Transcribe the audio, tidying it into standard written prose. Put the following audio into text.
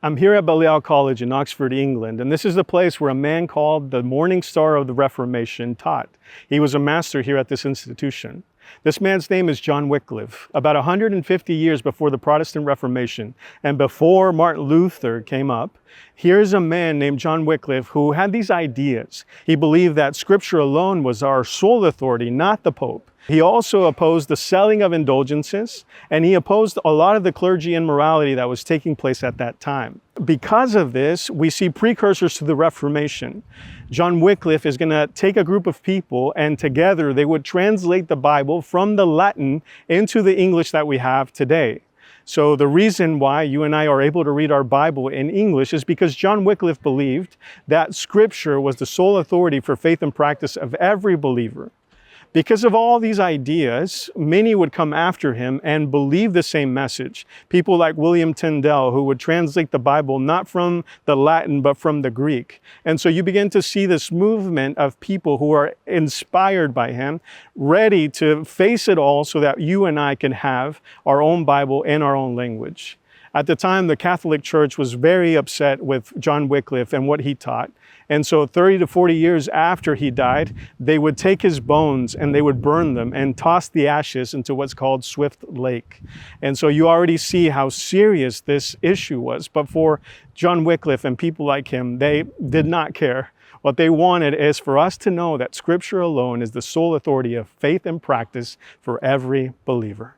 I'm here at Balliol College in Oxford, England, and this is the place where a man called the Morning Star of the Reformation taught. He was a master here at this institution. This man's name is John Wycliffe. About 150 years before the Protestant Reformation and before Martin Luther came up, here's a man named John Wycliffe who had these ideas. He believed that Scripture alone was our sole authority, not the Pope. He also opposed the selling of indulgences, and he opposed a lot of the clergy immorality that was taking place at that time. Because of this, we see precursors to the Reformation. John Wycliffe is going to take a group of people, and together they would translate the Bible from the Latin into the English that we have today. So the reason why you and I are able to read our Bible in English is because John Wycliffe believed that Scripture was the sole authority for faith and practice of every believer. Because of all these ideas, many would come after him and believe the same message. People like William Tyndale, who would translate the Bible not from the Latin, but from the Greek. And so you begin to see this movement of people who are inspired by him, ready to face it all so that you and I can have our own Bible in our own language. At the time, the Catholic Church was very upset with John Wycliffe and what he taught. And so 30 to 40 years after he died, they would take his bones and they would burn them and toss the ashes into what's called Swift Lake. And so you already see how serious this issue was. But for John Wycliffe and people like him, they did not care. What they wanted is for us to know that Scripture alone is the sole authority of faith and practice for every believer.